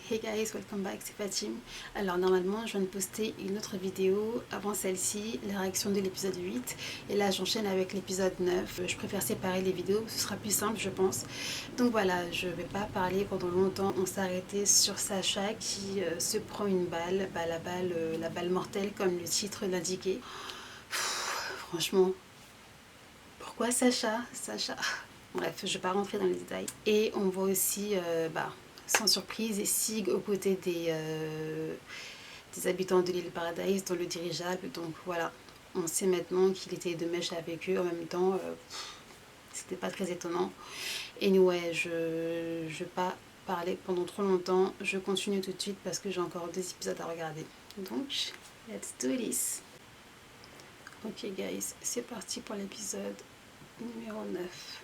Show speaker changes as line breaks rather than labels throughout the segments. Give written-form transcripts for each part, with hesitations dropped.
Hey guys, welcome back, c'est Fatim. Alors normalement je viens de poster une autre vidéo avant celle-ci, la réaction de l'épisode 8. Et là j'enchaîne avec l'épisode 9. Je préfère séparer les vidéos, ce sera plus simple je pense. Donc voilà, je vais pas parler pendant longtemps. On s'est arrêté sur Sacha qui se prend une balle, la balle mortelle comme le titre l'indiquait. Franchement, pourquoi Sacha Bref, je vais pas rentrer dans les détails. Et on voit aussi, sans surprise, Sig aux côtés des habitants de l'île Paradise dans le dirigeable. Donc voilà, on sait maintenant qu'il était de mèche avec eux. En même temps, c'était pas très étonnant. Anyway, je vais pas parler pendant trop longtemps. Je continue tout de suite parce que j'ai encore 2 épisodes à regarder. Donc, let's do this. Ok guys, c'est parti pour l'épisode numéro 9.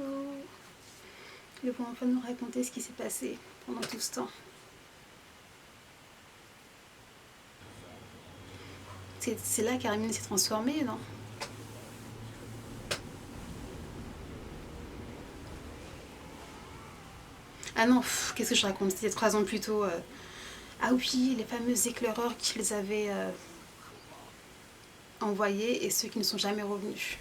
Oh. Ils vont enfin nous raconter ce qui s'est passé pendant tout ce temps. C'est là qu'Hermine s'est transformée, non? Ah non, qu'est-ce que je raconte? C'était 3 ans plus tôt. Ah oui, les fameux éclaireurs qu'ils avaient envoyés et ceux qui ne sont jamais revenus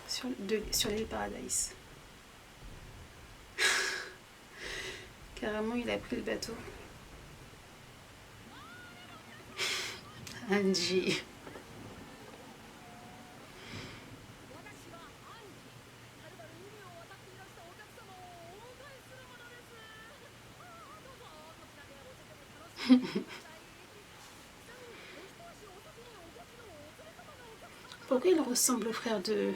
sur l'île Paradise. Carrément, il a pris le bateau. Angie. Pourquoi il ressemble au frère de...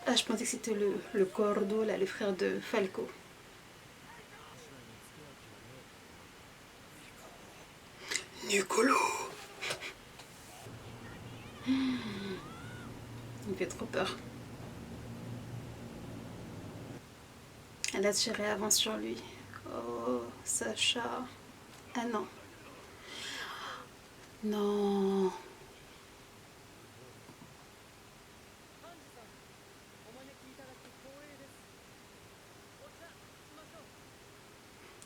Ah, je pensais que c'était le Cordo, là, le frère de Falco. Nicolo. Il me fait trop peur. Elle a tiré avant sur lui. Oh, Sacha. Ah non. Non.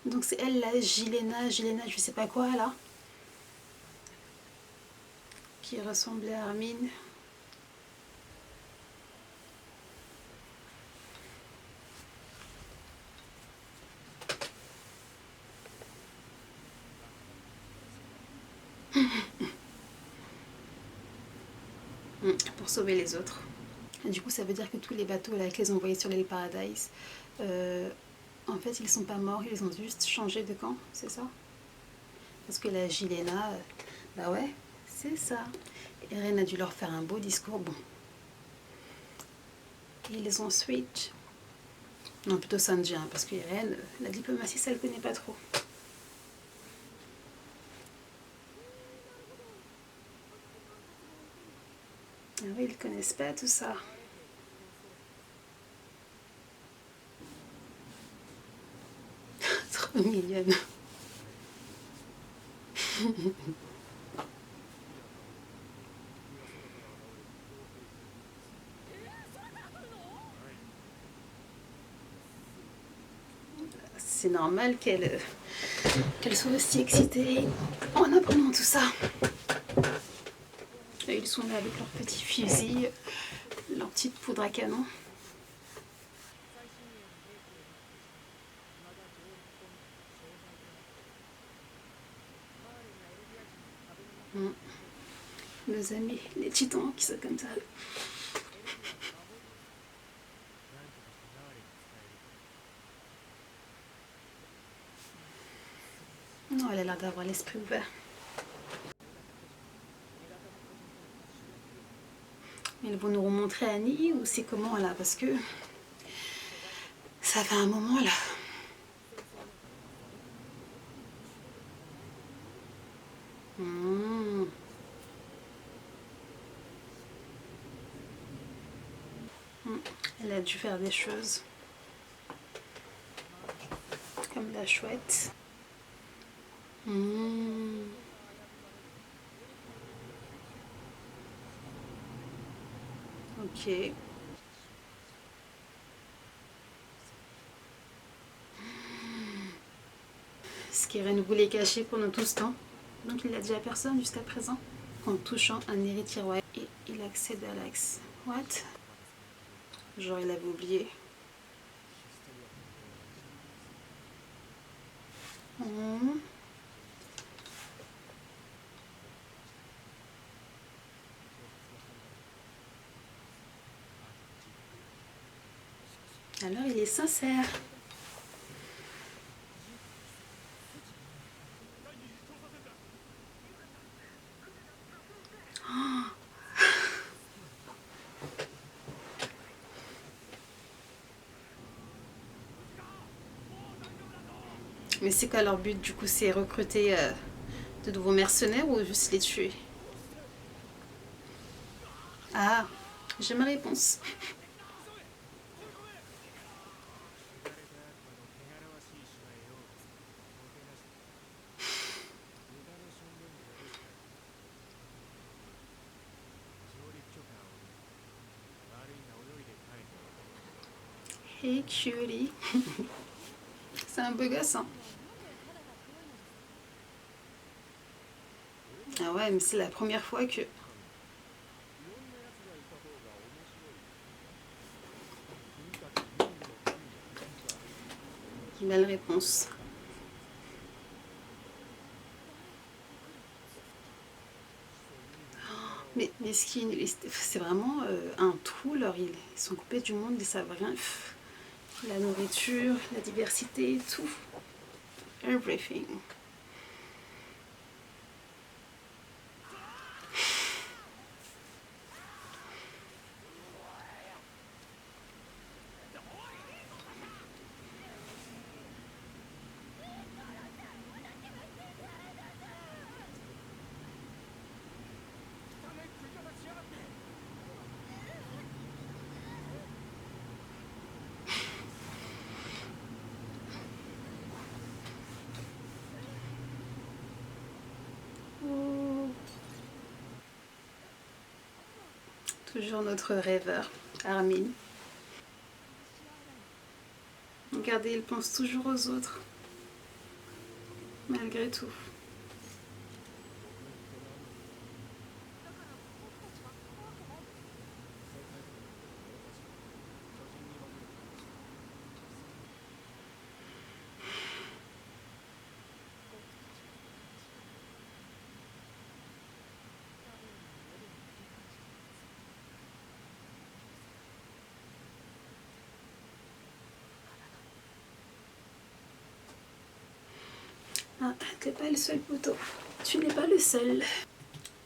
Donc c'est elle, la Gilena, je sais pas quoi, là. Qui ressemblait à Armin. Pour sauver les autres. Et du coup, ça veut dire que tous les bateaux là, qu'ils ont envoyés sur l'île Paradise, en fait, ils sont pas morts, ils ont juste changé de camp, c'est ça? Parce que la Gilena, bah ouais, c'est ça. Eren a dû leur faire un beau discours, bon. Et ils ont switch. Non, plutôt Sanji, hein, parce que Eren, la diplomatie, ça le connaît pas trop. Ah oui, ils connaissent pas tout ça. Trop mignonne. C'est normal qu'elle soit aussi excitée en apprenant tout ça. Et ils sont là avec leurs petits fusils, leur petite poudre à canon. Nos amis, les titans qui sont comme ça. Non, elle a l'air d'avoir l'esprit ouvert. Ils vont nous remontrer Annie ou c'est comment là? Parce que ça fait un moment là. Elle a dû faire des choses. Comme la chouette. Ok. Ce qu'Eren voulait cacher pendant tout ce temps. Donc il l'a dit à personne jusqu'à présent. En touchant un héritier royal. Et il accède à l'axe. What? Genre il avait oublié. Alors il est sincère. Mais c'est quoi leur but du coup? C'est recruter de nouveaux mercenaires ou juste les tuer? Ah, j'ai ma réponse. Hey cutie. C'est un beau gosse, hein. Ah ouais, mais c'est la première fois que... Il a la réponse. Mais ce qui... C'est vraiment un trou, leur île. Ils sont coupés du monde, ils savent rien. La nourriture, la diversité, tout. Everything. Oh. Toujours notre rêveur, Armin. Regardez, il pense toujours aux autres, malgré tout. Ah, t'es pas le seul poteau. Tu n'es pas le seul.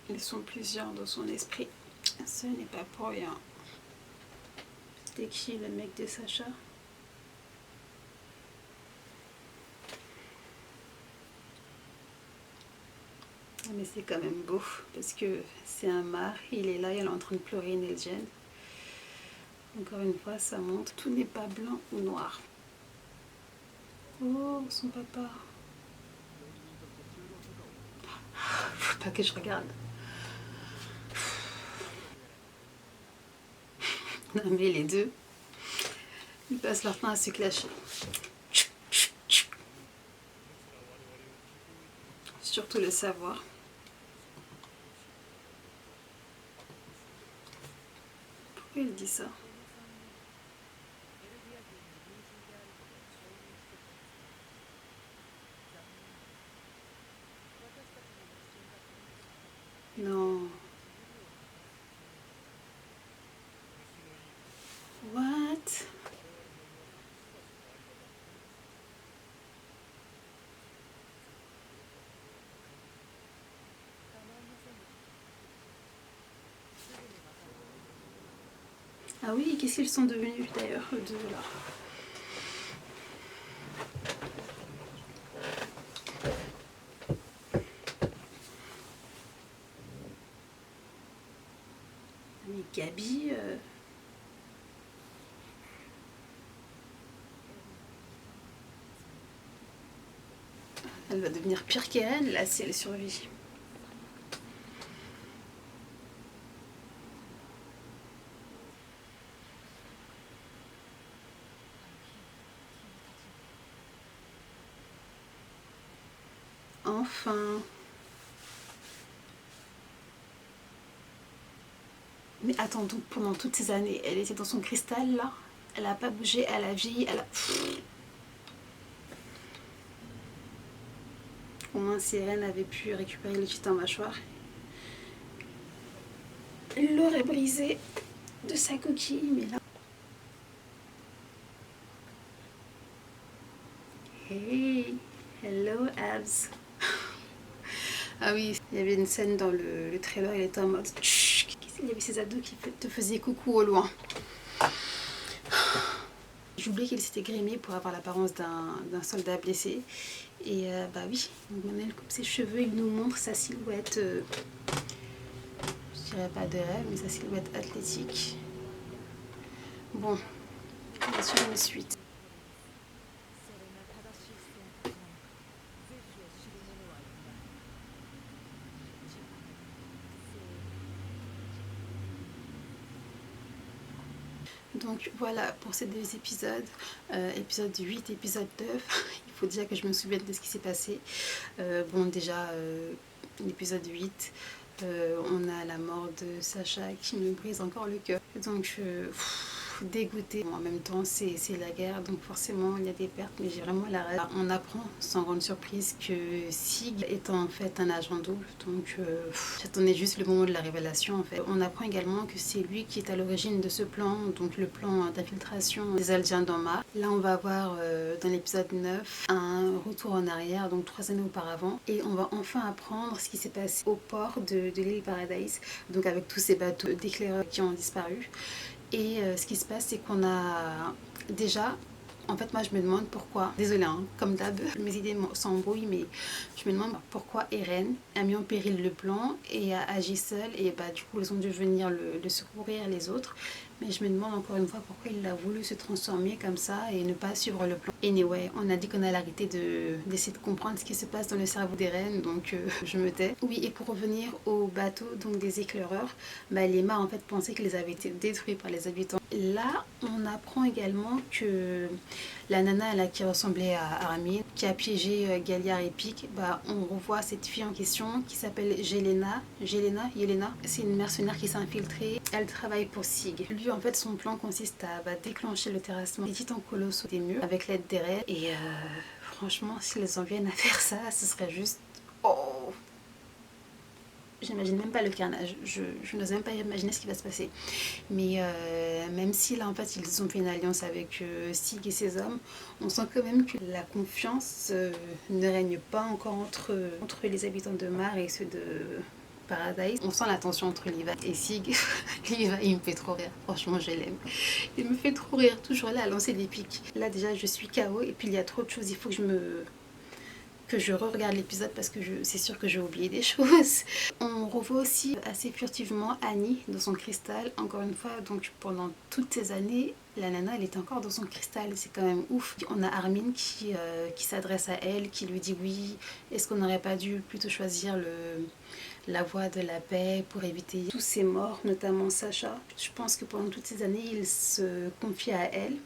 Ils sont plusieurs dans son esprit. Ce n'est pas pour rien. C'était qui le mec de Sacha? Mais c'est quand même beau parce que c'est un mar, il est là, il est en train de pleurer une Elgene. Encore une fois, ça montre tout n'est pas blanc ou noir. Oh, son papa. Faut pas que je regarde. Non mais les deux, ils passent leur temps à se clasher. Surtout le savoir. Pourquoi il dit ça? Non. What? Ah oui, qu'est-ce qu'ils sont devenus d'ailleurs, eux deux là? Mais Gabi... Elle va devenir pire qu'Eren là si elle survit. enfin. Mais attends, donc pendant toutes ces années, elle était dans son cristal là. Elle a pas bougé, elle a vieilli, elle a... Au moins si Eren avait pu récupérer le titan mâchoire, elle l'aurait brisé de sa coquille, mais là... Hey, hello abs. Ah oui, il y avait une scène dans le trailer, il était en mode... Chut, il y avait ses ados qui te faisaient coucou au loin. J'ai oublié qu'il s'était grimé pour avoir l'apparence d'un soldat blessé. Et bah oui, donc maintenant il coupe ses cheveux, il nous montre sa silhouette, je dirais pas de rêve, mais sa silhouette athlétique. Bon, on va suivre une suite. Donc voilà pour ces deux épisodes, épisode 8, épisode 9. Il faut déjà que je me souvienne de ce qui s'est passé. Bon déjà, l'épisode 8, on a la mort de Sacha qui me brise encore le cœur. Donc dégoûtée. Bon, en même temps c'est la guerre, donc forcément il y a des pertes, mais j'ai vraiment la rêve. On apprend sans grande surprise que Sig est en fait un agent double, donc j'attendais juste le moment de la révélation en fait. On apprend également que c'est lui qui est à l'origine de ce plan, donc le plan d'infiltration des Eldiens dans Mars. Là on va voir dans l'épisode 9 un retour en arrière, donc 3 années auparavant, et on va enfin apprendre ce qui s'est passé au port de l'île Paradise, donc avec tous ces bateaux d'éclaireurs qui ont disparu. Et ce qui se passe, c'est qu'on a déjà... En fait, moi, je me demande pourquoi... Désolée, hein, comme d'hab, mes idées s'embrouillent, mais je me demande pourquoi Eren a mis en péril le plan et a agi seul. Et bah, du coup, ils ont dû venir le secourir, les autres. Mais je me demande encore une fois pourquoi il a voulu se transformer comme ça et ne pas suivre le plan. Anyway, on a dit qu'on allait arrêter d'essayer de comprendre ce qui se passe dans le cerveau d'Eren, donc je me tais. Oui, et pour revenir au bateau donc des éclaireurs, bah, les mâts en fait pensaient qu'ils avaient été détruits par les habitants. Là, on apprend également que la nana là, qui ressemblait à Armin, qui a piégé Galliard et Pique, bah, on revoit cette fille en question qui s'appelle Yelena. C'est une mercenaire qui s'est infiltrée. Elle travaille pour Sig. Lui, en fait, son plan consiste à déclencher le terrassement des titans colossaux des murs avec l'aide d'Eren. Et franchement, s'ils en viennent à faire ça, ce serait juste... Oh, j'imagine même pas le carnage, je n'ose même pas imaginer ce qui va se passer. Mais même si là en fait ils ont fait une alliance avec Sig et ses hommes, on sent quand même que la confiance ne règne pas encore entre les habitants de Mars et ceux de Paradise. On sent la tension entre Levi et Sig. Levi il me fait trop rire, franchement je l'aime. Il me fait trop rire, toujours là à lancer des pics. Là déjà je suis KO et puis il y a trop de choses, il faut que je re-regarde l'épisode parce que c'est sûr que j'ai oublié des choses. On revoit aussi assez furtivement Annie dans son cristal. Encore une fois, donc pendant toutes ces années, la nana elle était encore dans son cristal, c'est quand même ouf. On a Armin qui s'adresse à elle, qui lui dit oui, est-ce qu'on n'aurait pas dû plutôt choisir la voie de la paix pour éviter tous ces morts, notamment Sacha. Je pense que pendant toutes ces années, il se confie à elle.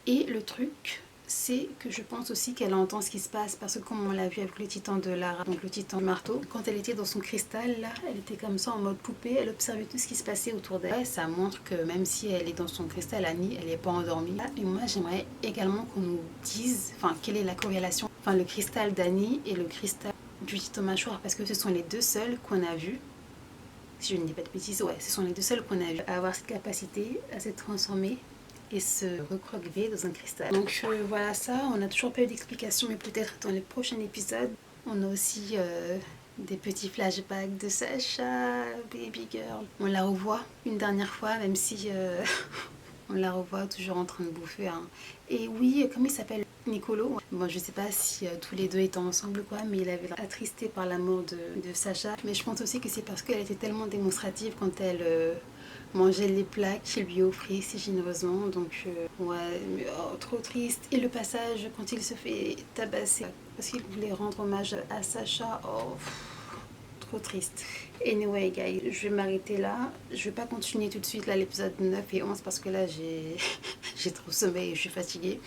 Et le truc, c'est que je pense aussi qu'elle entend ce qui se passe parce que comme on l'a vu avec le titan de Lara, donc le titan marteau, quand elle était dans son cristal, là, elle était comme ça en mode poupée, elle observait tout ce qui se passait autour d'elle. Ça montre que même si elle est dans son cristal, Annie, elle n'est pas endormie. Et moi, j'aimerais également qu'on nous dise, enfin, quelle est la corrélation, enfin, le cristal d'Annie et le cristal du titan mâchoire, parce que ce sont les deux seuls qu'on a vus. Si je ne dis pas de bêtises, ouais, ce sont les deux seuls qu'on a vu à avoir cette capacité à se transformer et se recroqueviller dans un cristal. Donc voilà ça, on n'a toujours pas eu d'explication, mais peut-être dans les prochains épisodes. On a aussi des petits flashbacks de Sacha, baby girl. On la revoit une dernière fois, même si on la revoit toujours en train de bouffer. Hein. Et oui, comment il s'appelle, Nicolo. Bon, je sais pas si tous les deux étaient ensemble ou quoi, mais il avait l'air attristé par la mort de Sacha. Mais je pense aussi que c'est parce qu'elle était tellement démonstrative quand elle mangeait les plats qu'il lui offrait si généreusement. Donc ouais, mais, oh, trop triste. Et le passage quand il se fait tabasser parce qu'il voulait rendre hommage à Sacha, oh, trop triste. Anyway guys, je vais m'arrêter là. Je vais pas continuer tout de suite là l'épisode 9 et 11 parce que là j'ai trop sommeil et je suis fatiguée.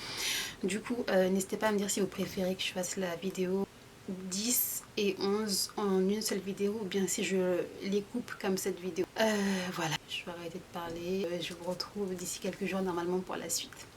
Du coup, n'hésitez pas à me dire si vous préférez que je fasse la vidéo 10 et 11 en une seule vidéo, ou bien si je les coupe comme cette vidéo. Voilà, je vais arrêter de parler. Je vous retrouve d'ici quelques jours normalement pour la suite.